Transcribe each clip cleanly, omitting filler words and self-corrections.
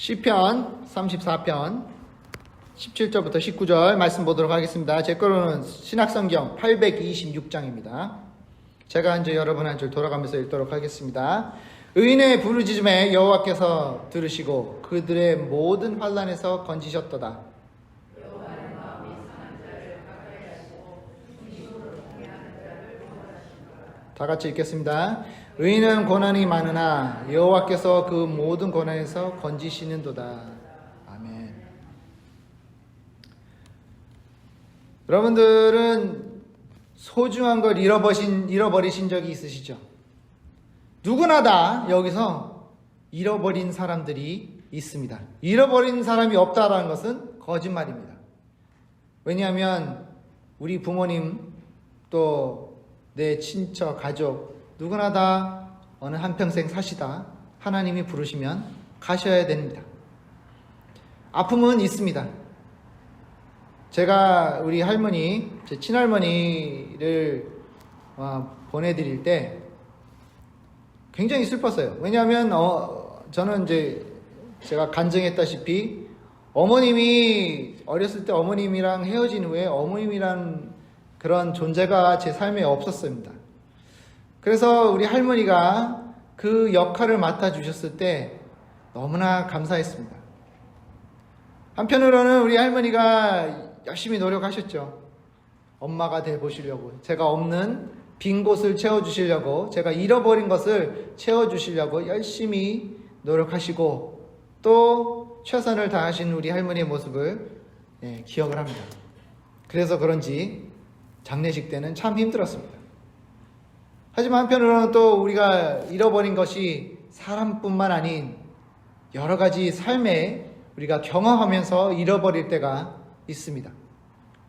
시편 34편 17절부터 19절 말씀 보도록 하겠습니다. 제 거로는 신약성경 826장입니다. 제가 이제 여러분 한 줄 돌아가면서 읽도록 하겠습니다. 의인의 부르짖음에 여호와께서 들으시고 그들의 모든 환난에서 건지셨도다. 다 같이 읽겠습니다. 의인은 고난이 많으나 여호와께서 그 모든 고난에서 건지시는도다. 아멘. 여러분들은 소중한 걸 잃어버리신 적이 있으시죠? 누구나 다 여기서 잃어버린 사람들이 있습니다. 잃어버린 사람이 없다라는 것은 거짓말입니다. 왜냐하면 우리 부모님 또 내 친척, 가족 누구나 다 어느 한평생 사시다 하나님이 부르시면 가셔야 됩니다. 아픔은 있습니다. 제가 우리 할머니, 제 친할머니를 보내드릴 때 굉장히 슬펐어요. 왜냐하면 저는 이제 제가 간증했다시피 어머님이 어렸을 때 어머님이랑 헤어진 후에 어머님이란 그런 존재가 제 삶에 없었습니다. 그래서 우리 할머니가 그 역할을 맡아주셨을 때 너무나 감사했습니다. 한편으로는 우리 할머니가 열심히 노력하셨죠. 엄마가 돼보시려고, 제가 없는 빈 곳을 채워주시려고, 제가 잃어버린 것을 채워주시려고 열심히 노력하시고 또 최선을 다하신 우리 할머니의 모습을 기억을 합니다. 그래서 그런지 장례식 때는 참 힘들었습니다. 하지만 한편으로는 또 우리가 잃어버린 것이 사람뿐만 아닌 여러 가지 삶에 우리가 경험하면서 잃어버릴 때가 있습니다.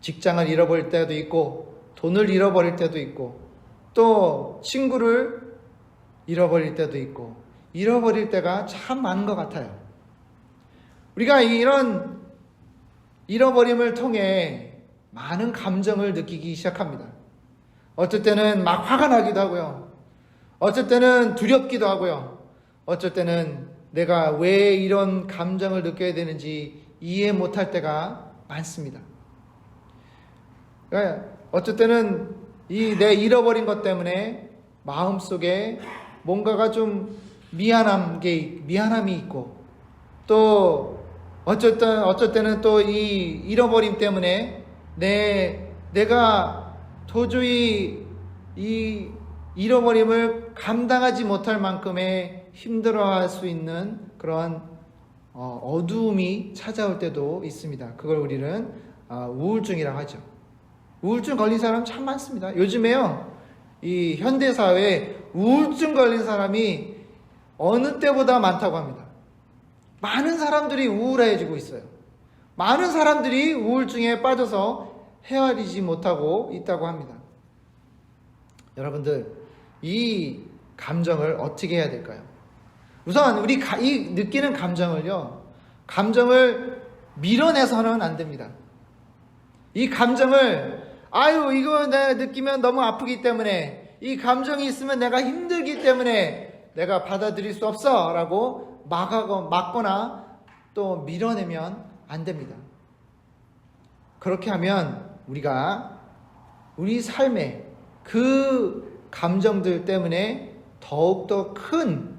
직장을 잃어버릴 때도 있고, 돈을 잃어버릴 때도 있고, 또 친구를 잃어버릴 때도 있고, 잃어버릴 때가 참 많은 것 같아요. 우리가 이런 잃어버림을 통해 많은 감정을 느끼기 시작합니다. 어쩔 때는 막 화가 나기도 하고요. 어쩔 때는 두렵기도 하고요. 어쩔 때는 내가 왜 이런 감정을 느껴야 되는지 이해 못할 때가 많습니다. 어쩔 때는 내 잃어버린 것 때문에 마음속에 뭔가가 좀 미안함이 있고, 또 어쩔 때는 또 이 잃어버림 때문에 내가 도저히 이 잃어버림을 감당하지 못할 만큼의 힘들어할 수 있는 그런 어두움이 찾아올 때도 있습니다. 그걸 우리는 우울증이라고 하죠. 우울증 걸린 사람 참 많습니다. 요즘에요, 이 현대사회에 우울증 걸린 사람이 어느 때보다 많다고 합니다. 많은 사람들이 우울해지고 있어요. 많은 사람들이 우울증에 빠져서 헤아리지 못하고 있다고 합니다. 여러분들, 이 감정을 어떻게 해야 될까요? 우선 우리 이 느끼는 감정을 밀어내서는 안 됩니다. 이 감정을 이거 내가 느끼면 너무 아프기 때문에, 이 감정이 있으면 내가 힘들기 때문에 내가 받아들일 수 없어 라고 막거나 또 밀어내면 안 됩니다. 그렇게 하면 우리가 우리 삶에 그 감정들 때문에 더욱더 큰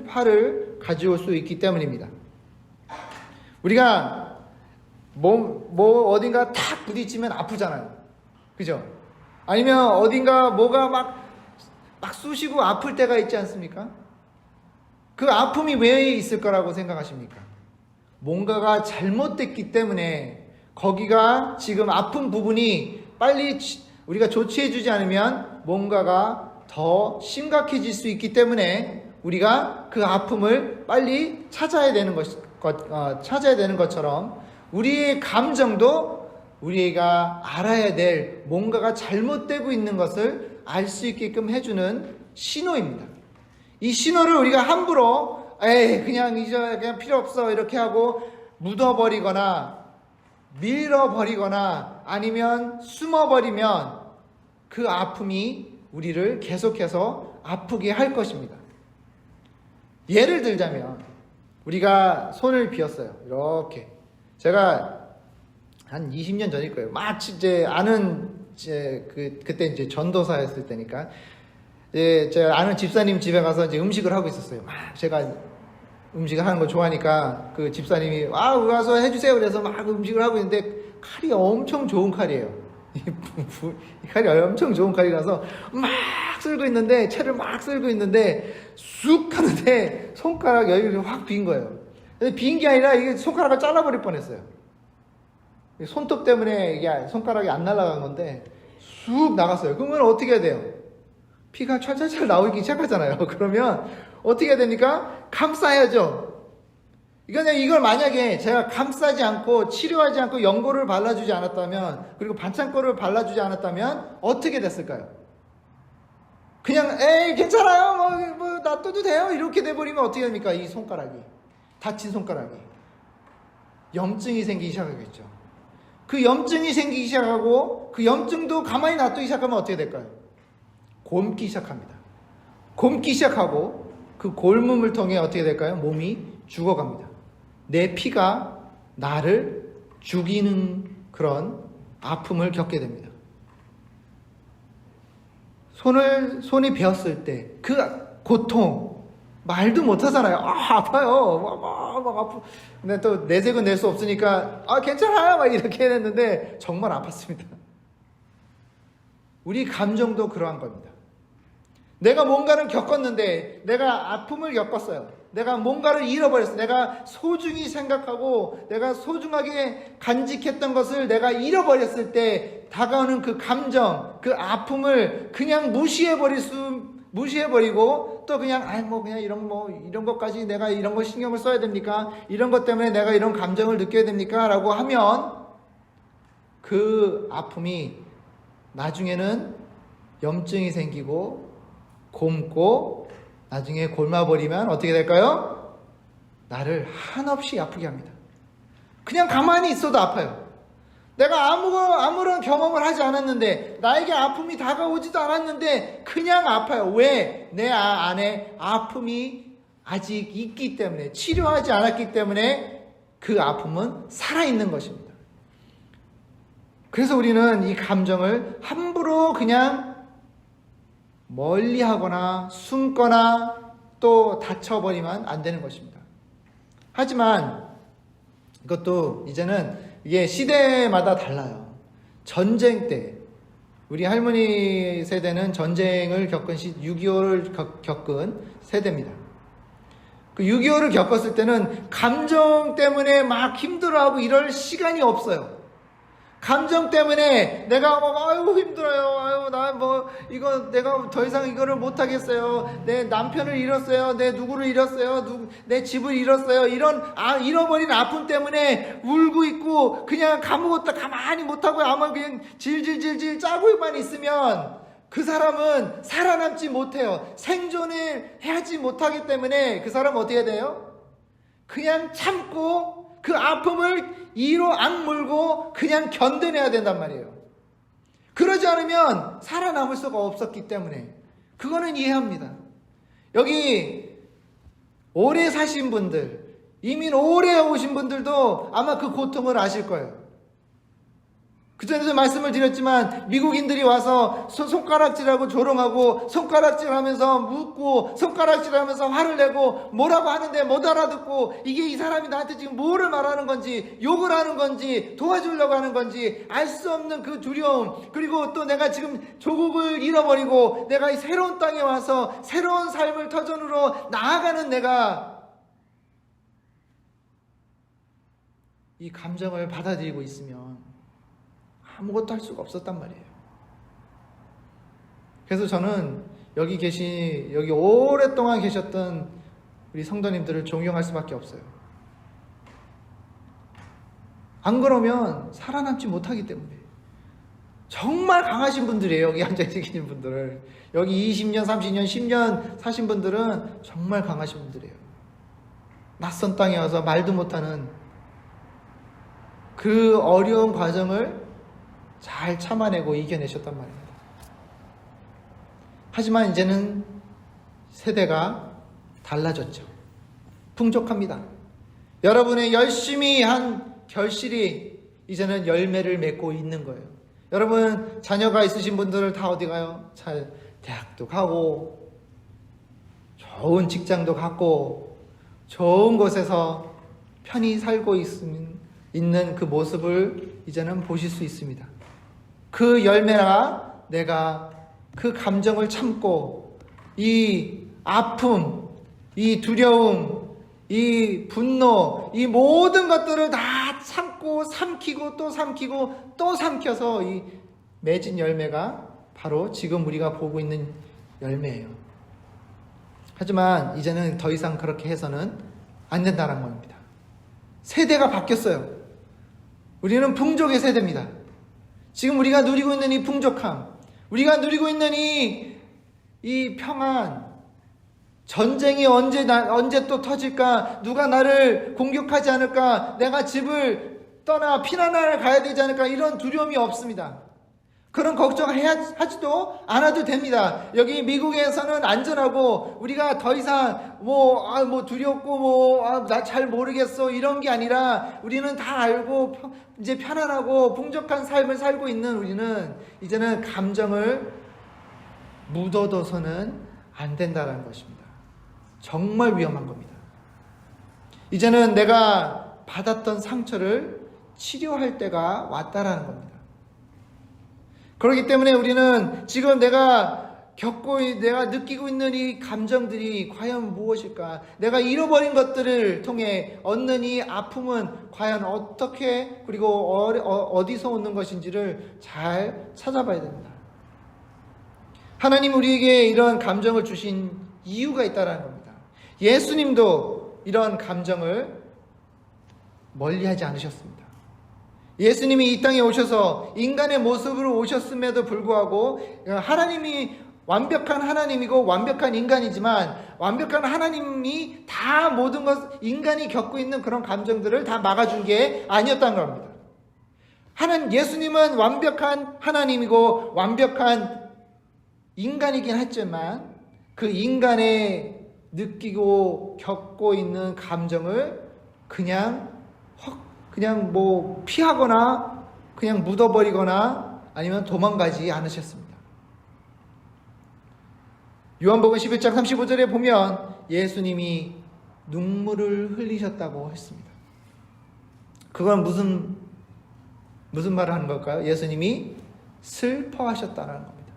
화를 가져올 수 있기 때문입니다. 우리가 어딘가 탁 부딪히면 아프잖아요. 그죠? 아니면 어딘가 뭐가 막 쑤시고 아플 때가 있지 않습니까? 그 아픔이 왜 있을 거라고 생각하십니까? 뭔가가 잘못됐기 때문에, 거기가 지금 아픈 부분이 빨리 우리가 조치해주지 않으면 뭔가가 더 심각해질 수 있기 때문에 우리가 그 아픔을 빨리 찾아야 되는 것처럼, 우리의 감정도 우리가 알아야 될 뭔가가 잘못되고 있는 것을 알 수 있게끔 해주는 신호입니다. 이 신호를 우리가 함부로 그냥 필요 없어 이렇게 하고 묻어버리거나 밀어버리거나 아니면 숨어버리면 그 아픔이 우리를 계속해서 아프게 할 것입니다. 예를 들자면 우리가 손을 비었어요. 이렇게. 제가 한 20년 전일 거예요. 막 이제 그때 이제 전도사였을 때니까. 제가 아는 집사님 집에 가서 이제 음식을 하고 있었어요. 막 제가 음식을 하는 거 좋아하니까 그 집사님이 와서 해주세요. 그래서 막 음식을 하고 있는데 칼이 엄청 좋은 칼이에요. 이 칼이 엄청 좋은 칼이라서 막 쓸고 있는데 채를 막 쓸고 있는데 쑥 하는데 손가락 여기가 확 빈 거예요. 빈 게 아니라 이게 손가락을 잘라버릴 뻔했어요. 손톱 때문에 이게 손가락이 안 날아간 건데 쑥 나갔어요. 그러면 어떻게 해야 돼요? 피가 찰찰찰 나오기 시작하잖아요. 그러면 어떻게 해야 됩니까? 감싸야죠. 이걸 만약에 제가 감싸지 않고 치료하지 않고 연고를 발라주지 않았다면, 그리고 반창고를 발라주지 않았다면 어떻게 됐을까요? 그냥 에이 괜찮아요 뭐 놔둬도 돼요 이렇게 돼버리면 어떻게 됩니까? 이 손가락이, 다친 손가락이 염증이 생기기 시작하겠죠. 그 염증이 생기기 시작하고 그 염증도 가만히 놔두기 시작하면 어떻게 될까요? 곪기 시작합니다. 곪기 시작하고 그 곪음을 통해 어떻게 될까요? 몸이 죽어갑니다. 내 피가 나를 죽이는 그런 아픔을 겪게 됩니다. 손이 베었을 때 그 고통 말도 못하잖아요. 아파요. 막 아프. 근데 또 내색은 낼 수 없으니까 괜찮아요 막 이렇게 했는데 정말 아팠습니다. 우리 감정도 그러한 겁니다. 내가 뭔가를 겪었는데, 내가 아픔을 겪었어요. 내가 뭔가를 잃어버렸어요. 내가 소중히 생각하고 내가 소중하게 간직했던 것을 내가 잃어버렸을 때 다가오는 그 감정, 그 아픔을 그냥 무시해버리고 또 그냥 그냥 이런 것까지 내가 이런 거 신경을 써야 됩니까? 이런 것 때문에 내가 이런 감정을 느껴야 됩니까? 라고 하면 그 아픔이 나중에는 염증이 생기고 곪고 나중에 곪아버리면 어떻게 될까요? 나를 한없이 아프게 합니다. 그냥 가만히 있어도 아파요. 내가 아무런 경험을 하지 않았는데, 나에게 아픔이 다가오지도 않았는데 그냥 아파요. 왜? 내 안에 아픔이 아직 있기 때문에, 치료하지 않았기 때문에 그 아픔은 살아있는 것입니다. 그래서 우리는 이 감정을 함부로 그냥 멀리하거나 숨거나 또 닫혀버리면 안 되는 것입니다. 하지만 이것도 이제는 이게 시대마다 달라요. 전쟁 때 우리 할머니 세대는 전쟁을 겪은 6.25를 겪은 세대입니다. 그 6.25를 겪었을 때는 감정 때문에 막 힘들어하고 이럴 시간이 없어요. 감정 때문에 내가 힘들어요. 이거 내가 더 이상 이거를 못하겠어요. 내 남편을 잃었어요. 내 누구를 잃었어요. 내 집을 잃었어요. 잃어버린 아픔 때문에 울고 있고 그냥 아무것도 가만히 못하고 아마 그냥 질질질질 짜고만 있으면 그 사람은 살아남지 못해요. 생존을 하지 못하기 때문에 그 사람은 어떻게 돼요? 그냥 참고 그 아픔을 이로 악물고 그냥 견뎌내야 된단 말이에요. 그러지 않으면 살아남을 수가 없었기 때문에 그거는 이해합니다. 여기 오래 사신 분들, 이민 오래 오신 분들도 아마 그 고통을 아실 거예요. 그전에도 말씀을 드렸지만 미국인들이 와서 손가락질하고 조롱하고 손가락질하면서 묻고 손가락질하면서 화를 내고 뭐라고 하는데 못 알아듣고 이게 이 사람이 나한테 지금 뭐를 말하는 건지, 욕을 하는 건지, 도와주려고 하는 건지 알 수 없는 그 두려움, 그리고 또 내가 지금 조국을 잃어버리고 내가 이 새로운 땅에 와서 새로운 삶을 터전으로 나아가는 내가 이 감정을 받아들이고 있으면 아무것도 할 수가 없었단 말이에요. 그래서 저는 여기 오랫동안 계셨던 우리 성도님들을 존경할 수밖에 없어요. 안 그러면 살아남지 못하기 때문에. 정말 강하신 분들이에요. 여기 앉아계신 분들을. 여기 20년, 30년, 10년 사신 분들은 정말 강하신 분들이에요. 낯선 땅에 와서 말도 못하는 그 어려운 과정을 잘 참아내고 이겨내셨단 말입니다. 하지만 이제는 세대가 달라졌죠. 풍족합니다. 여러분의 열심히 한 결실이 이제는 열매를 맺고 있는 거예요. 여러분 자녀가 있으신 분들은 다 어디 가요? 잘 대학도 가고 좋은 직장도 갖고 좋은 곳에서 편히 살고 있는 그 모습을 이제는 보실 수 있습니다. 그 열매가 내가 그 감정을 참고 이 아픔, 이 두려움, 이 분노, 이 모든 것들을 다 참고 삼키고 또 삼키고 또 삼켜서 이 맺은 열매가 바로 지금 우리가 보고 있는 열매예요. 하지만 이제는 더 이상 그렇게 해서는 안 된다는 겁니다. 세대가 바뀌었어요. 우리는 풍족의 세대입니다. 지금 우리가 누리고 있는 이 풍족함, 우리가 누리고 있는 이 평안, 전쟁이 언제 또 터질까? 누가 나를 공격하지 않을까? 내가 집을 떠나 피난하러 가야 되지 않을까? 이런 두려움이 없습니다. 그런 걱정하지도 않아도 됩니다. 여기 미국에서는 안전하고 우리가 더 이상 두렵고 나 잘 모르겠어 이런 게 아니라 우리는 다 알고 이제 편안하고 풍족한 삶을 살고 있는 우리는 이제는 감정을 묻어둬서는 안 된다는 것입니다. 정말 위험한 겁니다. 이제는 내가 받았던 상처를 치료할 때가 왔다라는 겁니다. 그렇기 때문에 우리는 지금 내가 느끼고 있는 이 감정들이 과연 무엇일까? 내가 잃어버린 것들을 통해 얻는 이 아픔은 과연 어떻게 그리고 어디서 오는 것인지를 잘 찾아봐야 됩니다. 하나님 우리에게 이런 감정을 주신 이유가 있다는 겁니다. 예수님도 이런 감정을 멀리하지 않으셨습니다. 예수님이 이 땅에 오셔서 인간의 모습으로 오셨음에도 불구하고 하나님이 완벽한 하나님이고 완벽한 인간이지만 완벽한 하나님이 다 모든 것 인간이 겪고 있는 그런 감정들을 다 막아준 게 아니었다는 겁니다. 예수님은 완벽한 하나님이고 완벽한 인간이긴 했지만 그 인간의 느끼고 겪고 있는 감정을 그냥 피하거나 그냥 묻어버리거나 아니면 도망가지 않으셨습니다. 요한복음 11장 35절에 보면 예수님이 눈물을 흘리셨다고 했습니다. 그건 무슨 말을 하는 걸까요? 예수님이 슬퍼하셨다는 겁니다.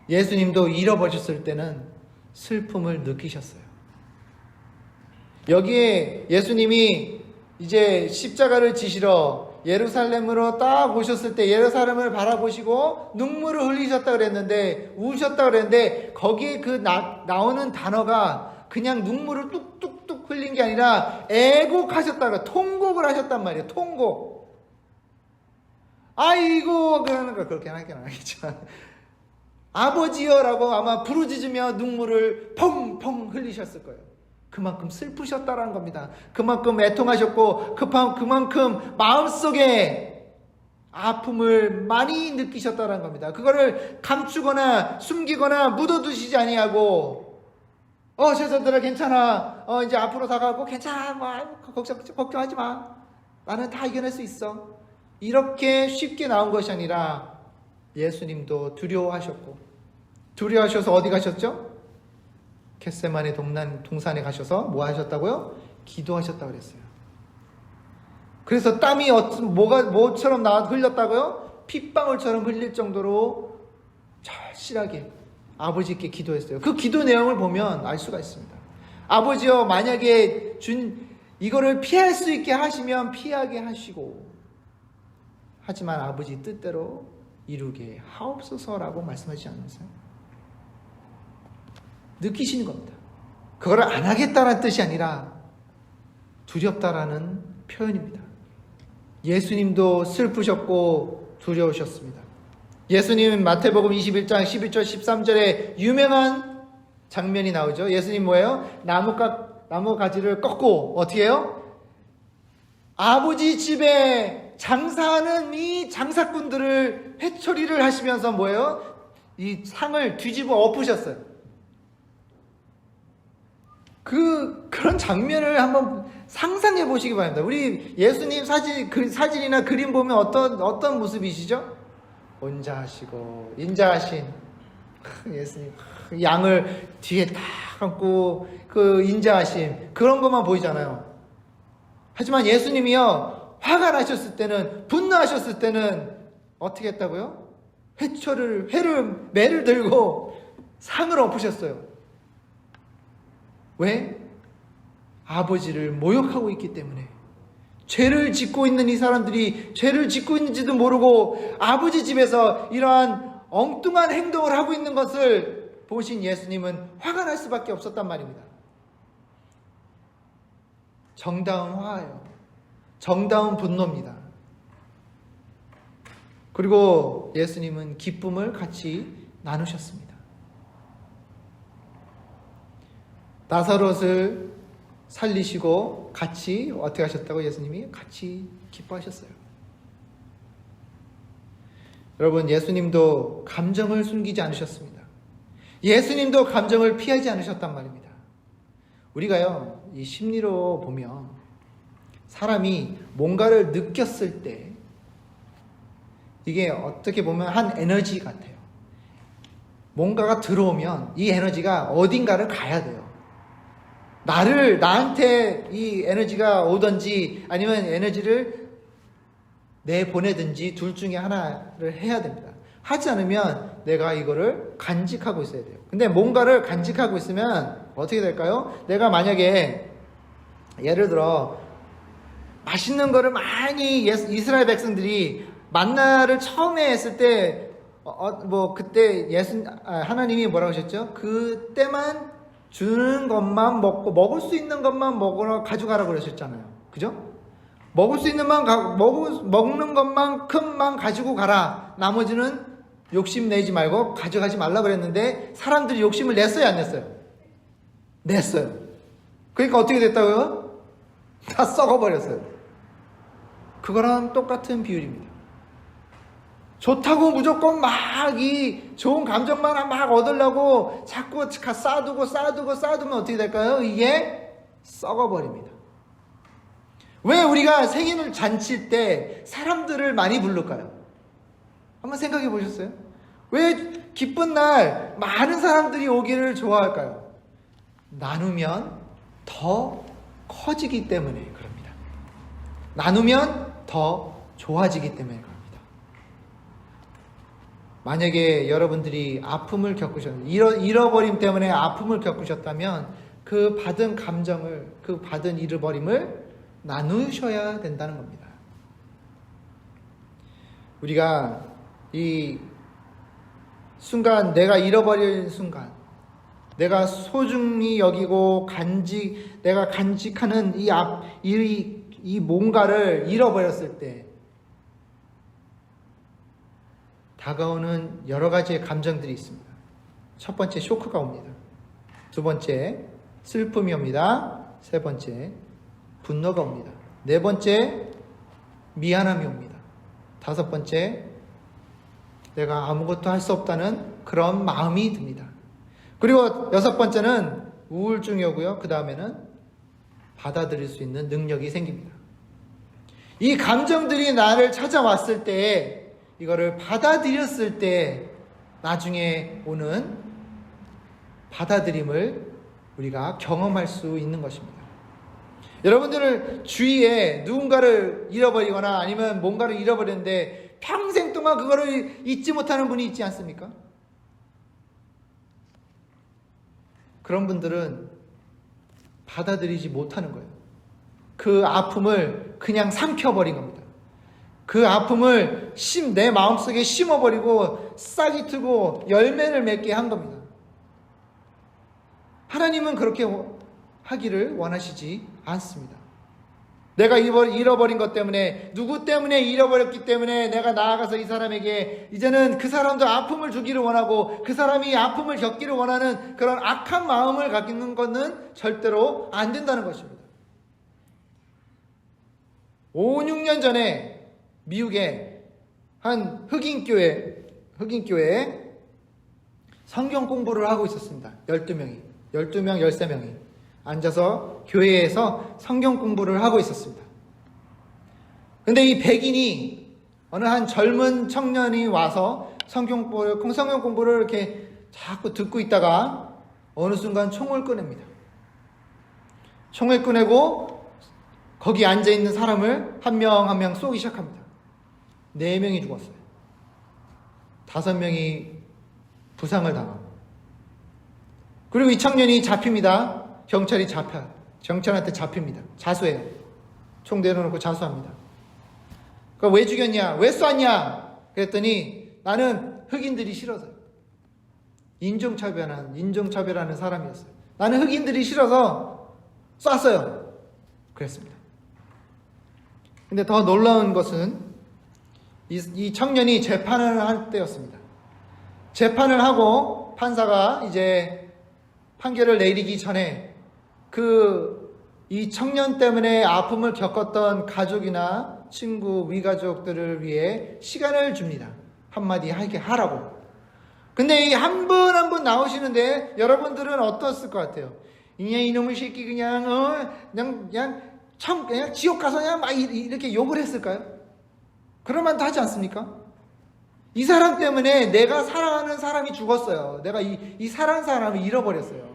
예수님도 잃어버렸을 때는 슬픔을 느끼셨어요. 여기에 예수님이 이제 십자가를 지시러 예루살렘으로 딱 오셨을 때 예루살렘을 바라보시고 눈물을 흘리셨다 그랬는데 우셨다 그랬는데 거기에 나오는 단어가 그냥 눈물을 뚝뚝뚝 흘린 게 아니라 애곡하셨다가 통곡을 하셨단 말이에요. 통곡. 아이고 그러는 거 그렇게 하긴 안 하겠지만 아버지여라고 아마 부르짖으며 눈물을 펑펑 흘리셨을 거예요. 그만큼 슬프셨다라는 겁니다. 그만큼 애통하셨고 그만큼 마음속에 아픔을 많이 느끼셨다라는 겁니다. 그거를 감추거나 숨기거나 묻어두시지 아니하고 제자들아 괜찮아. 이제 앞으로 다가가고 괜찮아. 걱정하지 마. 나는 다 이겨낼 수 있어. 이렇게 쉽게 나온 것이 아니라 예수님도 두려워하셔서 어디 가셨죠? 겟세마네 동산에 가셔서 뭐 하셨다고요? 기도하셨다고 그랬어요. 그래서 땀이 뭐처럼 흘렸다고요? 핏방울처럼 흘릴 정도로 절실하게 아버지께 기도했어요. 그 기도 내용을 보면 알 수가 있습니다. 아버지여 만약에 이거를 피할 수 있게 하시면 피하게 하시고 하지만 아버지 뜻대로 이루게 하옵소서라고 말씀하지 않으세요? 느끼시는 겁니다. 그걸 안 하겠다는 뜻이 아니라 두렵다라는 표현입니다. 예수님도 슬프셨고 두려우셨습니다. 예수님 마태복음 21장 11절 13절에 유명한 장면이 나오죠. 예수님 뭐예요? 나무 가지를 꺾고 어떻게 해요? 아버지 집에 장사하는 이 장사꾼들을 회초리를 하시면서 뭐예요? 이 상을 뒤집어 엎으셨어요. 그 그런 장면을 한번 상상해 보시기 바랍니다. 우리 예수님 사진이나 그림 보면 어떤 모습이시죠? 온자하시고 인자하신 예수님, 양을 뒤에 딱 안고 그 인자하심, 그런 것만 보이잖아요. 하지만 예수님이요, 화가 나셨을 때는, 분노하셨을 때는 어떻게 했다고요? 매를 들고 상을 엎으셨어요. 왜? 아버지를 모욕하고 있기 때문에. 죄를 짓고 있는 이 사람들이 죄를 짓고 있는지도 모르고 아버지 집에서 이러한 엉뚱한 행동을 하고 있는 것을 보신 예수님은 화가 날 수밖에 없었단 말입니다. 정다운 화예요. 정다운 분노입니다. 그리고 예수님은 기쁨을 같이 나누셨습니다. 나사롯을 살리시고 같이 어떻게 하셨다고? 예수님이 같이 기뻐하셨어요. 여러분, 예수님도 감정을 숨기지 않으셨습니다. 예수님도 감정을 피하지 않으셨단 말입니다. 우리가요, 이 심리로 보면 사람이 뭔가를 느꼈을 때 이게 어떻게 보면 한 에너지 같아요. 뭔가가 들어오면 이 에너지가 어딘가를 가야 돼요. 나한테 이 에너지가 오든지 아니면 에너지를 내보내든지 둘 중에 하나를 해야 됩니다. 하지 않으면 내가 이거를 간직하고 있어야 돼요. 근데 뭔가를 간직하고 있으면 어떻게 될까요? 내가 만약에 예를 들어 맛있는 거를 많이 이스라엘 백성들이 만나를 처음에 했을 때 그때 하나님이 뭐라고 하셨죠? 그때만 주는 것만 먹고 먹을 수 있는 것만 가져가라고 그러셨잖아요. 그죠? 먹을 수 있는 먹는 것만큼만 가지고 가라. 나머지는 욕심 내지 말고 가져가지 말라 그랬는데 사람들이 욕심을 냈어요, 안 냈어요? 냈어요. 그러니까 어떻게 됐다고요? 다 썩어버렸어요. 그거랑 똑같은 비율입니다. 좋다고 무조건 이 좋은 감정만 막 얻으려고 자꾸 쌓아두면 어떻게 될까요? 이게 썩어버립니다. 왜 우리가 생일 잔치 때 사람들을 많이 부를까요? 한번 생각해 보셨어요? 왜 기쁜 날 많은 사람들이 오기를 좋아할까요? 나누면 더 커지기 때문에 그럽니다. 나누면 더 좋아지기 때문에 그럽니다. 만약에 여러분들이 아픔을 잃어버림 때문에 아픔을 겪으셨다면 그 받은 감정을, 그 받은 잃어버림을 나누셔야 된다는 겁니다. 우리가 이 순간, 내가 잃어버린 순간, 내가 소중히 여기고 내가 간직하는 이 뭔가를 잃어버렸을 때 다가오는 여러 가지의 감정들이 있습니다. 첫 번째, 쇼크가 옵니다. 두 번째, 슬픔이 옵니다. 세 번째, 분노가 옵니다. 네 번째, 미안함이 옵니다. 다섯 번째, 내가 아무것도 할 수 없다는 그런 마음이 듭니다. 그리고 여섯 번째는 우울증이 오고요. 그 다음에는 받아들일 수 있는 능력이 생깁니다. 이 감정들이 나를 찾아왔을 때, 이거를 받아들였을 때 나중에 오는 받아들임을 우리가 경험할 수 있는 것입니다. 여러분들 주위에 누군가를 잃어버리거나 아니면 뭔가를 잃어버렸는데 평생 동안 그거를 잊지 못하는 분이 있지 않습니까? 그런 분들은 받아들이지 못하는 거예요. 그 아픔을 그냥 삼켜버린 겁니다. 그 아픔을 내 마음속에 심어버리고 싹이 트고 열매를 맺게 한 겁니다. 하나님은 그렇게 하기를 원하시지 않습니다. 내가 잃어버린 것 때문에, 누구 때문에 잃어버렸기 때문에 내가 나아가서 이 사람에게 이제는 그 사람도 아픔을 주기를 원하고 그 사람이 아픔을 겪기를 원하는 그런 악한 마음을 갖는 것은 절대로 안 된다는 것입니다. 5, 6년 전에 미국의 한 흑인교회에 성경 공부를 하고 있었습니다. 12명, 13명이. 앉아서 교회에서 성경 공부를 하고 있었습니다. 근데 이 백인이 어느 한 젊은 청년이 와서 성경 공부를 이렇게 자꾸 듣고 있다가 어느 순간 총을 꺼냅니다. 총을 꺼내고 거기 앉아있는 사람을 한 명 한 명 쏘기 시작합니다. 4명이 죽었어요. 5명이 부상을 당하고. 그리고 이 청년이 잡힙니다. 경찰한테 잡힙니다. 자수해요. 총 내려놓고 자수합니다. 그러니까 왜 죽였냐? 왜 쐈냐? 그랬더니 나는 흑인들이 싫어서. 인종차별하는 사람이었어요. 나는 흑인들이 싫어서 쐈어요. 그랬습니다. 근데 더 놀라운 것은 이 청년이 재판을 할 때였습니다. 재판을 하고 판사가 이제 판결을 내리기 전에 이 청년 때문에 아픔을 겪었던 가족이나 친구, 위가족들을 위해 시간을 줍니다. 한마디 하게 하라고. 근데 이 한 분 한 분 나오시는데 여러분들은 어떻을 것 같아요? 그냥 이놈의 새끼 그냥 지옥 가서 그냥 막 이렇게 욕을 했을까요? 그럴 만도 하지 않습니까? 이 사람 때문에 내가 사랑하는 사람이 죽었어요. 내가 이 사랑하는 사람을 잃어버렸어요.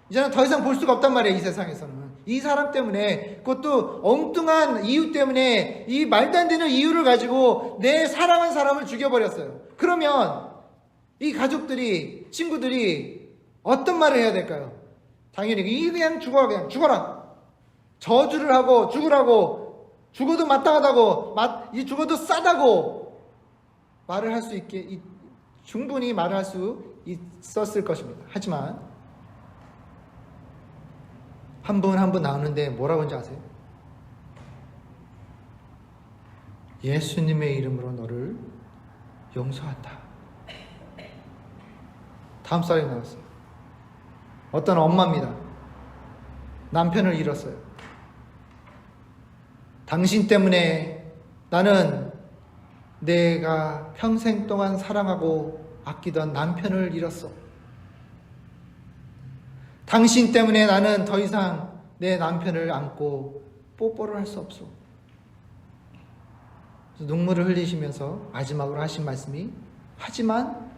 이제는 더 이상 볼 수가 없단 말이에요, 이 세상에서는. 이 사람 때문에, 그것도 엉뚱한 이유 때문에, 이 말도 안 되는 이유를 가지고 내 사랑하는 사람을 죽여버렸어요. 그러면 이 가족들이, 친구들이 어떤 말을 해야 될까요? 당연히 그냥 죽어라. 저주를 하고 죽으라고, 죽어도 마땅하다고, 죽어도 싸다고 말을 할 수 있게, 충분히 말을 할 수 있었을 것입니다. 하지만 한 분 한 분 나오는데 뭐라고 하는지 아세요? 예수님의 이름으로 너를 용서한다. 다음 썰이 나왔어요. 어떤 엄마입니다. 남편을 잃었어요. 당신 때문에 나는 내가 평생 동안 사랑하고 아끼던 남편을 잃었어. 당신 때문에 나는 더 이상 내 남편을 안고 뽀뽀를 할 수 없어. 눈물을 흘리시면서 마지막으로 하신 말씀이, 하지만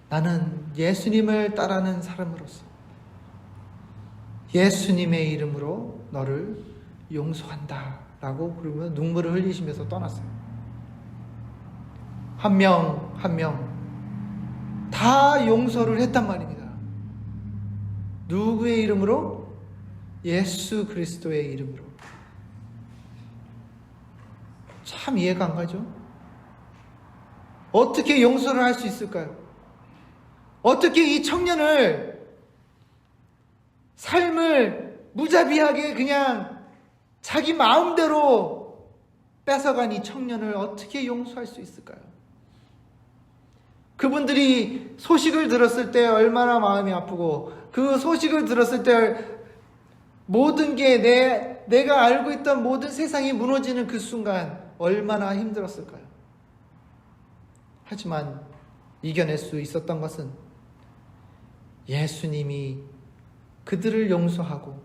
나는 예수님을 따르는 사람으로서 예수님의 이름으로 너를 용서한다 라고 그러면 눈물을 흘리시면서 떠났어요. 한 명 한 명 다 용서를 했단 말입니다. 누구의 이름으로? 예수 그리스도의 이름으로. 참 이해가 안 가죠? 어떻게 용서를 할 수 있을까요? 어떻게 이 청년을, 삶을 무자비하게 그냥 자기 마음대로 뺏어간 이 청년을 어떻게 용서할 수 있을까요? 그분들이 소식을 들었을 때 얼마나 마음이 아프고, 그 소식을 들었을 때 모든 게 내가 알고 있던 모든 세상이 무너지는 그 순간 얼마나 힘들었을까요? 하지만 이겨낼 수 있었던 것은 예수님이 그들을 용서하고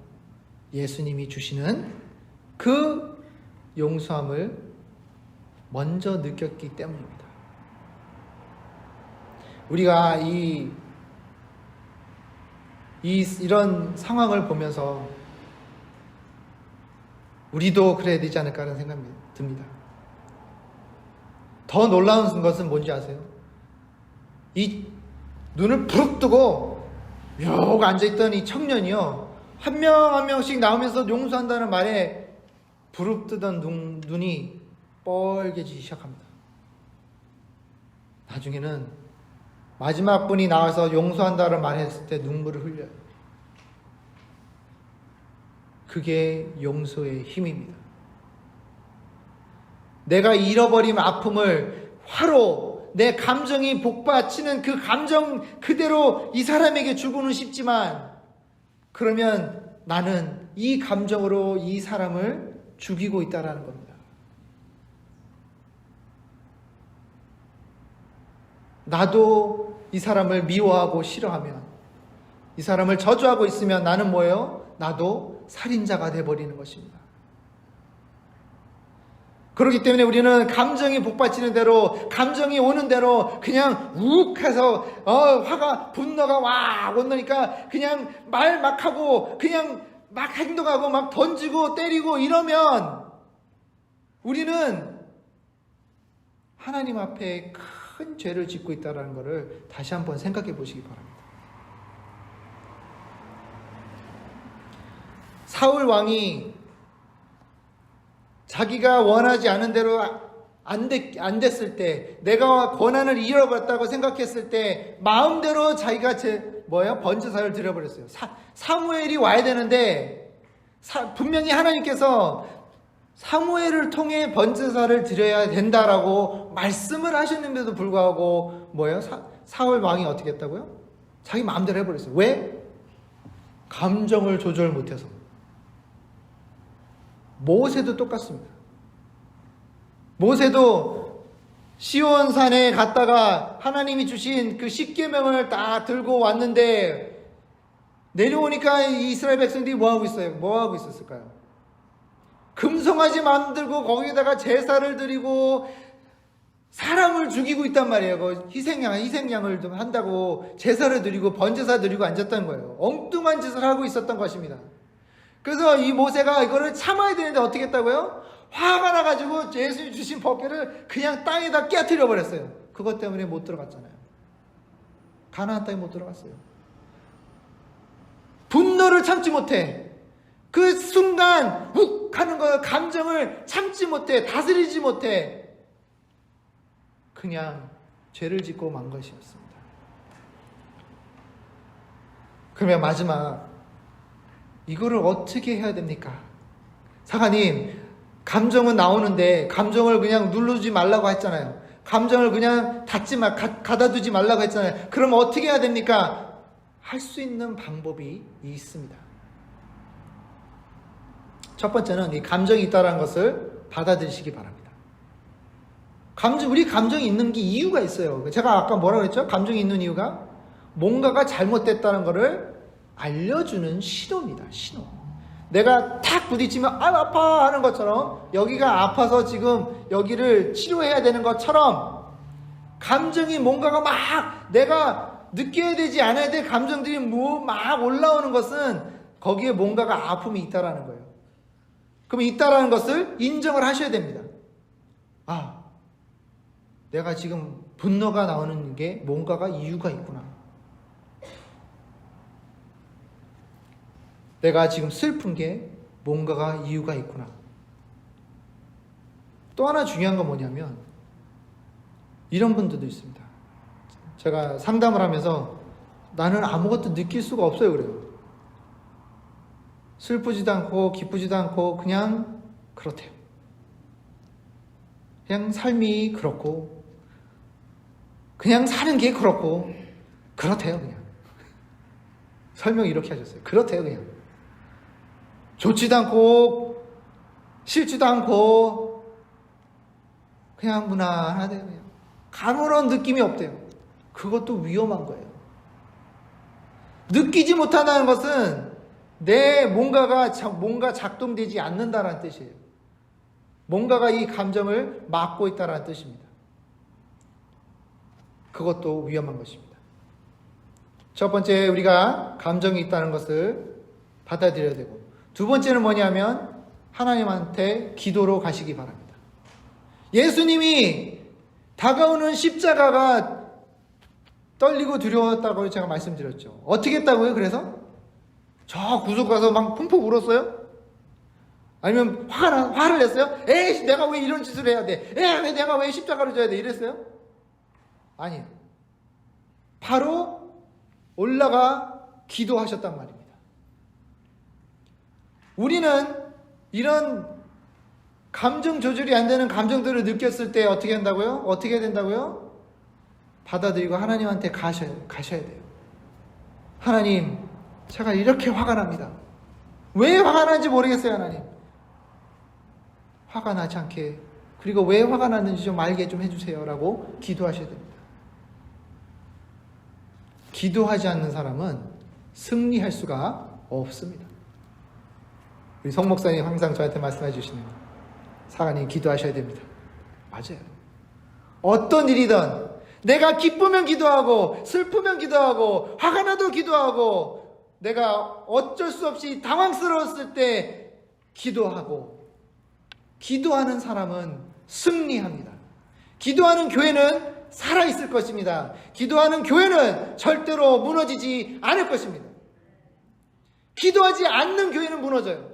예수님이 주시는 그 용서함을 먼저 느꼈기 때문입니다. 우리가 이런 상황을 보면서 우리도 그래야 되지 않을까 하는 생각이 듭니다. 더 놀라운 것은 뭔지 아세요? 이 눈을 부릅뜨고 쭉 앉아있던 이 청년이요, 한 명 한 명씩 나오면서 용서한다는 말에 부릅뜨던 눈이 뻘개지기 시작합니다. 나중에는 마지막 분이 나와서 용서한다는 말을 했을 때 눈물을 흘려요. 그게 용서의 힘입니다. 내가 잃어버린 아픔을 화로, 내 감정이 복받치는 그 감정 그대로 이 사람에게 주고는 싶지만, 그러면 나는 이 감정으로 이 사람을 죽이고 있다는 겁니다. 나도 이 사람을 미워하고 싫어하면, 이 사람을 저주하고 있으면 나는 뭐예요? 나도 살인자가 돼버리는 것입니다. 그렇기 때문에 우리는 감정이 복받치는 대로, 감정이 오는 대로 그냥 욱해서 화가, 분노가 와 온다니까 그냥 말 막 하고 그냥 막 행동하고 막 던지고 때리고 이러면 우리는 하나님 앞에 큰 죄를 짓고 있다는 것을 다시 한번 생각해 보시기 바랍니다. 사울 왕이 자기가 원하지 않은 대로 안 됐을 때, 내가 권한을 잃어버렸다고 생각했을 때 마음대로 자기가 번제사를 드려버렸어요. 사무엘이 와야 되는데 분명히 하나님께서 사무엘을 통해 번제사를 드려야 된다라고 말씀을 하셨는데도 불구하고 사울 왕이 어떻게 했다고요? 자기 마음대로 해버렸어요. 왜? 감정을 조절 못해서. 모세도 똑같습니다. 모세도 시온산에 갔다가 하나님이 주신 그 십계명을 다 들고 왔는데 내려오니까 이스라엘 백성들이 뭐하고 있어요? 뭐하고 있었을까요? 금송아지 만들고 거기에다가 제사를 드리고 사람을 죽이고 있단 말이에요. 희생양을 좀 한다고 제사를 드리고 번제사 드리고 앉았던 거예요. 엉뚱한 짓을 하고 있었던 것입니다. 그래서 이 모세가 이거를 참아야 되는데 어떻게 했다고요? 화가 나가지고 예수님이 주신 법궤를 그냥 땅에다 깨트려 버렸어요. 그것 때문에 못 들어갔잖아요. 가나안 땅에 못 들어갔어요. 분노를 참지 못해. 그 순간 욱 하는 거 감정을 참지 못해. 다스리지 못해. 그냥 죄를 짓고 만 것이었습니다. 그러면 마지막 이거를 어떻게 해야 됩니까? 사관님, 감정은 나오는데 감정을 그냥 누르지 말라고 했잖아요. 감정을 그냥 가다두지 말라고 했잖아요. 그럼 어떻게 해야 됩니까? 할 수 있는 방법이 있습니다. 첫 번째는 이 감정이 있다는 것을 받아들이시기 바랍니다. 우리 감정이 있는 게 이유가 있어요. 제가 아까 뭐라고 했죠? 감정이 있는 이유가 뭔가가 잘못됐다는 것을 알려주는 신호입니다. 신호. 내가 탁 부딪히면 아파 하는 것처럼, 여기가 아파서 지금 여기를 치료해야 되는 것처럼, 감정이 뭔가가 막 내가 느껴야 되지 않아야 될 감정들이 막 올라오는 것은 거기에 뭔가가 아픔이 있다라는 거예요. 그럼 있다라는 것을 인정을 하셔야 됩니다. 내가 지금 분노가 나오는 게 뭔가가 이유가 있구나. 내가 지금 슬픈 게 뭔가가 이유가 있구나. 또 하나 중요한 건 뭐냐면 이런 분들도 있습니다. 제가 상담을 하면서 나는 아무것도 느낄 수가 없어요 그래요. 슬프지도 않고 기쁘지도 않고 그냥 그렇대요. 그냥 삶이 그렇고 그냥 사는 게 그렇고 그렇대요 그냥. 설명 이렇게 하셨어요. 그렇대요 그냥. 좋지도 않고 싫지도 않고 그냥 무난하대요. 그냥 아무런 느낌이 없대요. 그것도 위험한 거예요. 느끼지 못한다는 것은 내 뭔가 작동되지 않는다는 뜻이에요. 뭔가가 이 감정을 막고 있다는 뜻입니다. 그것도 위험한 것입니다. 첫 번째, 우리가 감정이 있다는 것을 받아들여야 되고, 두 번째는 뭐냐면 하나님한테 기도로 가시기 바랍니다. 예수님이 다가오는 십자가가 떨리고 두려웠다고 제가 말씀드렸죠. 어떻게 했다고요? 그래서 저 구석 가서 막 펑펑 울었어요? 아니면 화를 냈어요? 에이, 내가 왜 이런 짓을 해야 돼? 에이, 내가 왜 십자가를 져야 돼? 이랬어요? 아니에요. 바로 올라가 기도하셨단 말입니다. 우리는 이런 감정 조절이 안 되는 감정들을 느꼈을 때 어떻게 한다고요? 어떻게 해야 된다고요? 받아들이고 하나님한테 가셔야 돼요. 하나님, 제가 이렇게 화가 납니다. 왜 화가 나는지 모르겠어요, 하나님. 화가 나지 않게, 그리고 왜 화가 났는지 좀 알게 좀 해주세요 라고 기도하셔야 됩니다. 기도하지 않는 사람은 승리할 수가 없습니다. 우리 송 목사님 항상 저한테 말씀해 주시는 사관님 기도하셔야 됩니다. 맞아요. 어떤 일이든 내가 기쁘면 기도하고 슬프면 기도하고 화가 나도 기도하고 내가 어쩔 수 없이 당황스러웠을 때 기도하고 기도하는 사람은 승리합니다. 기도하는 교회는 살아있을 것입니다. 기도하는 교회는 절대로 무너지지 않을 것입니다. 기도하지 않는 교회는 무너져요.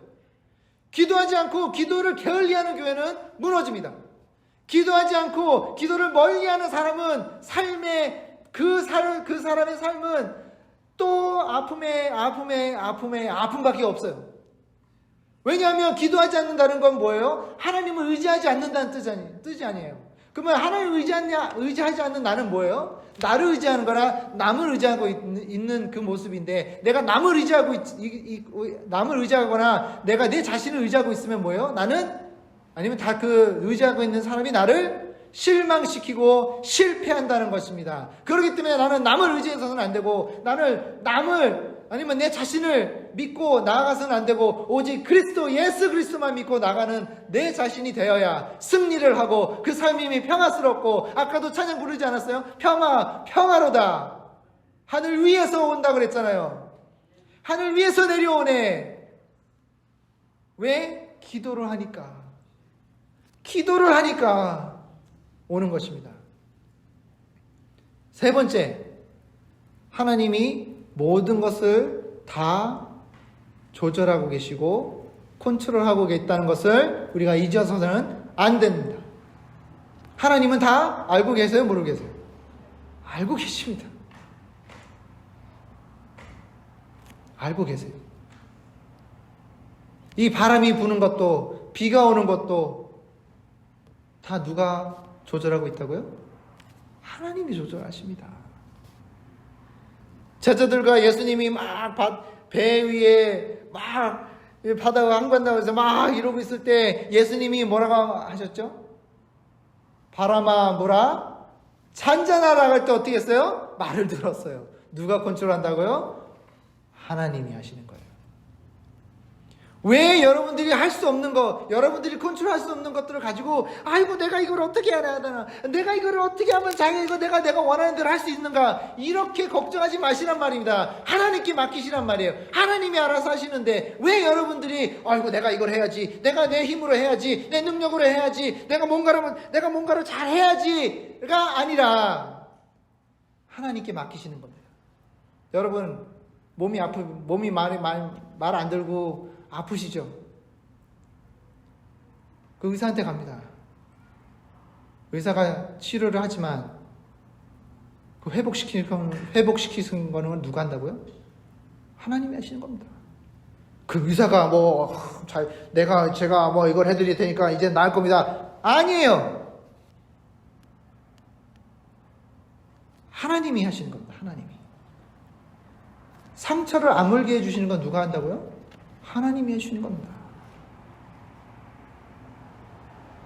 기도하지 않고 기도를 게을리하는 교회는 무너집니다. 기도하지 않고 기도를 멀리하는 사람은 삶의 그 사람의 삶은 또 아픔밖에 없어요. 왜냐하면 기도하지 않는다는 건 뭐예요? 하나님을 의지하지 않는다는 뜻이 아니에요. 그러면 하나님을 의지하지 않는 나는 뭐예요? 나를 의지하는 거나 남을 의지하고 있는 그 모습인데, 내가 남을 의지하거나 내가 내 자신을 의지하고 있으면 뭐예요? 아니면 다 그 의지하고 있는 사람이 나를 실망시키고 실패한다는 것입니다. 그렇기 때문에 나는 남을 의지해서는 안 되고, 아니면 내 자신을 믿고 나아가서는 안 되고, 오직 예수 그리스도만 믿고 나가는 내 자신이 되어야 승리를 하고 그 삶이 평화스럽고, 아까도 찬양 부르지 않았어요? 평화로다. 하늘 위에서 온다 그랬잖아요. 하늘 위에서 내려오네. 왜? 기도를 하니까 오는 것입니다. 세 번째, 하나님이 모든 것을 다 조절하고 계시고 컨트롤하고 있다는 것을 우리가 잊어서는 안 됩니다. 하나님은 다 알고 계세요? 모르고 계세요? 알고 계십니다. 알고 계세요. 이 바람이 부는 것도, 비가 오는 것도 다 누가 조절하고 있다고요? 하나님이 조절하십니다. 제자들과 예수님이 막 배 위에 막 바다가 항구한다고 해서 막 이러고 있을 때 예수님이 뭐라고 하셨죠? 바람아 물아 잔잔하라 할 때 어떻게 했어요? 말을 들었어요. 누가 컨트롤한다고요? 하나님이 하시는 거예요. 왜 여러분들이 할 수 없는 거, 여러분들이 컨트롤할 수 없는 것들을 가지고, 아이고 내가 이걸 어떻게 해야 되나, 내가 이걸 어떻게 하면 내가 원하는 대로 할 수 있는가, 이렇게 걱정하지 마시란 말입니다. 하나님께 맡기시란 말이에요. 하나님이 알아서 하시는데 왜 여러분들이 아이고 내가 이걸 해야지, 내가 내 힘으로 해야지, 내 능력으로 해야지, 내가 뭔가를 잘 해야지가 아니라 하나님께 맡기시는 겁니다. 여러분 몸이 말 안 들고 아프시죠? 그 의사한테 갑니다. 의사가 치료를 하지만 그 회복시키는 거는 누가 한다고요? 하나님이 하시는 겁니다. 그 의사가 제가 이걸 해드릴 테니까 이제 나을 겁니다. 아니에요. 하나님이 하시는 겁니다. 하나님이. 상처를 아물게 해주시는 건 누가 한다고요? 하나님이 해주시는 겁니다.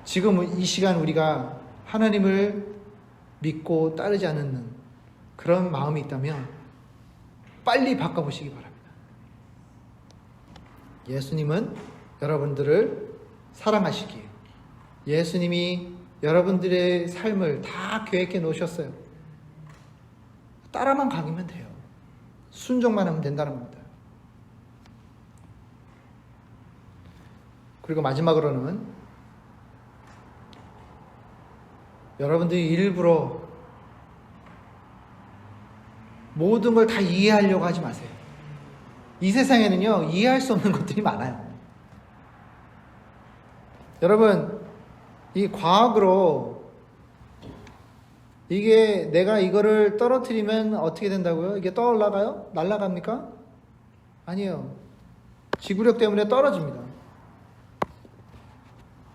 지금 이 시간 우리가 하나님을 믿고 따르지 않는 그런 마음이 있다면 빨리 바꿔보시기 바랍니다. 예수님은 여러분들을 사랑하시기에 예수님이 여러분들의 삶을 다 계획해 놓으셨어요. 따라만 가면 돼요. 순종만 하면 된다는 겁니다. 그리고 마지막으로는 여러분들이 일부러 모든 걸 다 이해하려고 하지 마세요. 이 세상에는요, 이해할 수 없는 것들이 많아요. 여러분, 이 과학으로 이게 내가 이거를 떨어뜨리면 어떻게 된다고요? 이게 떠올라가요? 날아갑니까? 아니에요. 지구력 때문에 떨어집니다.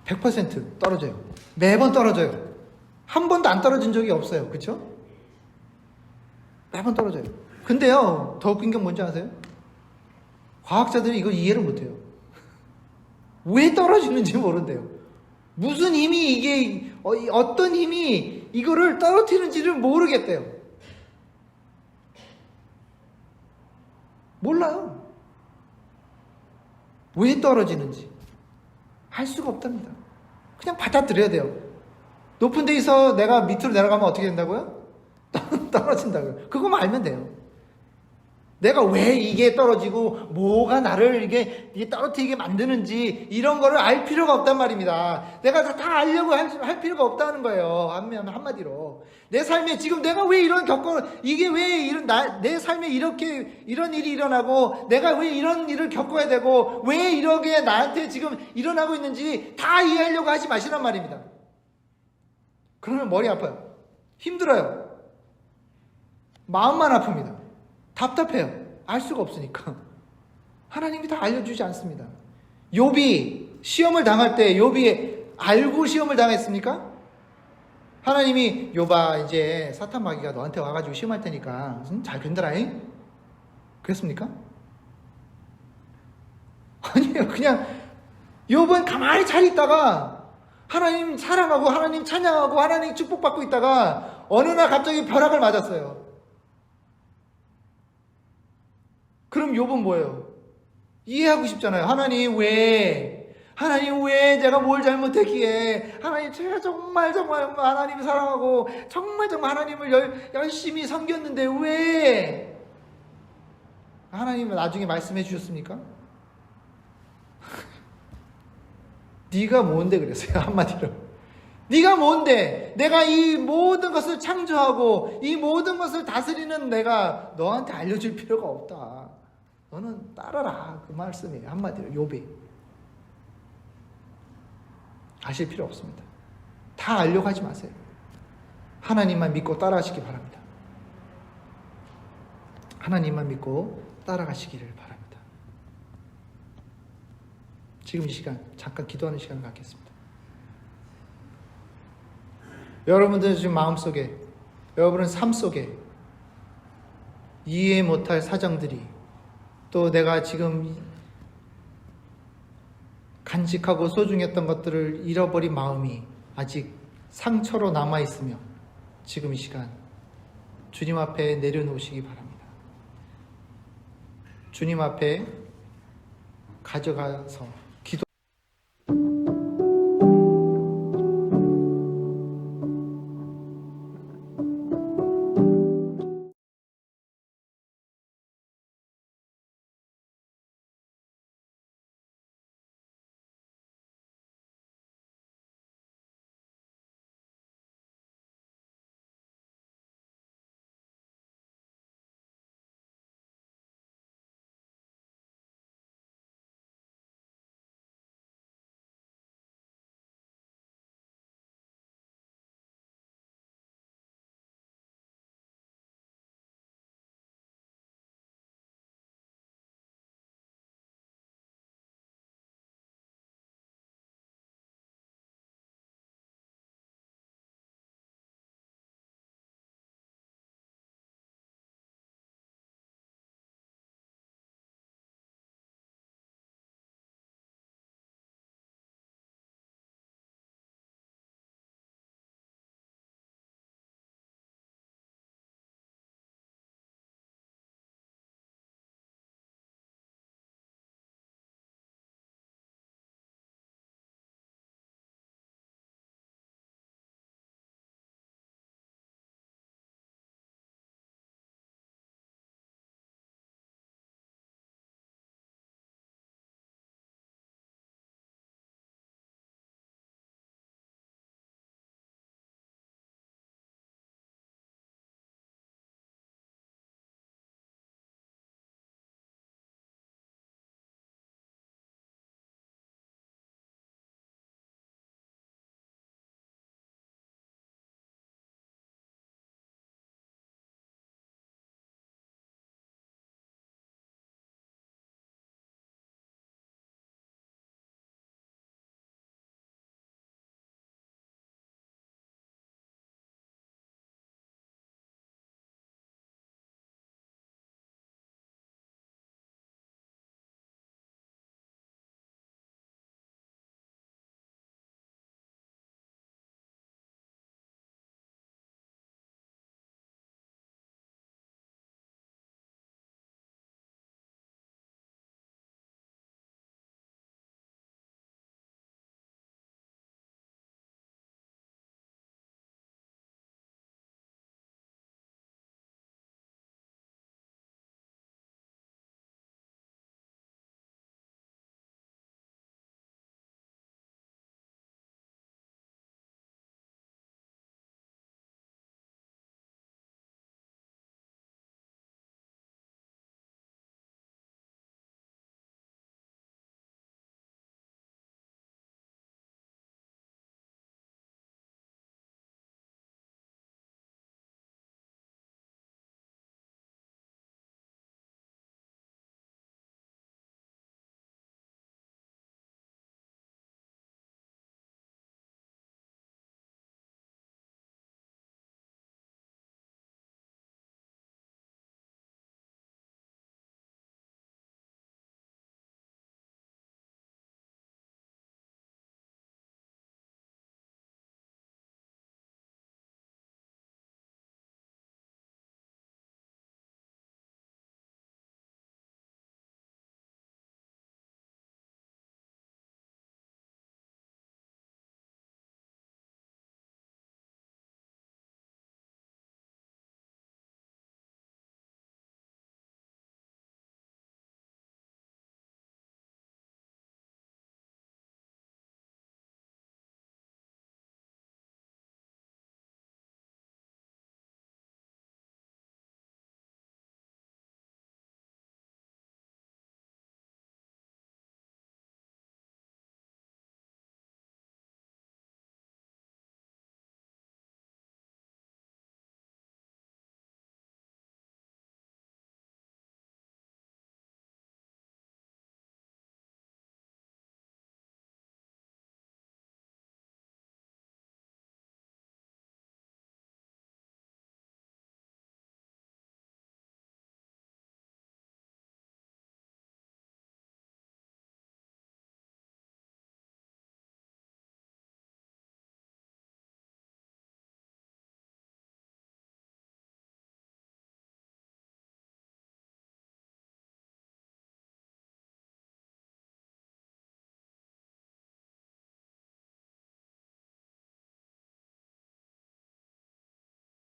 100% 떨어져요. 매번 떨어져요. 한 번도 안 떨어진 적이 없어요. 그렇죠? 매번 떨어져요. 근데요, 더 웃긴 게 뭔지 아세요? 과학자들이 이걸 이해를 못해요. 왜 떨어지는지 모른대요. 무슨 힘이 어떤 힘이 이거를 떨어뜨리는지를 모르겠대요. 몰라요. 왜 떨어지는지 알 수가 없답니다. 그냥 받아들여야 돼요. 높은 데에서 내가 밑으로 내려가면 어떻게 된다고요? 떨어진다고요. 그거만 알면 돼요. 내가 왜 이게 떨어지고 뭐가 나를 이게 떨어뜨리게 만드는지 이런 거를 알 필요가 없단 말입니다. 내가 다 알려고 할 필요가 없다는 거예요. 한마디로. 내 삶에 지금 내가 왜 이게 왜 내 삶에 이런 일이 일어나고 내가 왜 이런 일을 겪어야 되고 왜 이렇게 나한테 지금 일어나고 있는지 다 이해하려고 하지 마시란 말입니다. 그러면 머리 아파요. 힘들어요. 마음만 아픕니다. 답답해요. 알 수가 없으니까. 하나님이 다 알려주지 않습니다. 욥이 시험을 당할 때 욥이 알고 시험을 당했습니까? 하나님이 욥아 이제 사탄 마귀가 너한테 와가지고 시험할 테니까 잘 견뎌라잉? 그랬습니까? 아니에요. 그냥 욥은 가만히 잘 있다가 하나님 사랑하고 하나님 찬양하고 하나님 축복받고 있다가 어느 날 갑자기 벼락을 맞았어요. 그럼 욥은 뭐예요? 이해하고 싶잖아요. 하나님 왜 제가 뭘 잘못했기에 하나님 제가 정말 하나님 사랑하고 정말 하나님을 열심히 섬겼는데 왜 하나님은 나중에 말씀해 주셨습니까? 네가 뭔데 그랬어요. 한마디로 네가 뭔데 내가 이 모든 것을 창조하고 이 모든 것을 다스리는 내가 너한테 알려줄 필요가 없다. 너는 따라라. 그 말씀이에요. 한마디로 욥이. 아실 필요 없습니다. 다 알려고 하지 마세요. 하나님만 믿고 따라가시기 바랍니다. 하나님만 믿고 따라가시기를 바랍니다. 지금 이 시간 잠깐 기도하는 시간을 갖겠습니다. 여러분들 지금 마음속에 여러분은 삶 속에 이해 못할 사정들이 또 내가 지금 간직하고 소중했던 것들을 잃어버린 마음이 아직 상처로 남아있으며 지금 이 시간 주님 앞에 내려놓으시기 바랍니다. 주님 앞에 가져가서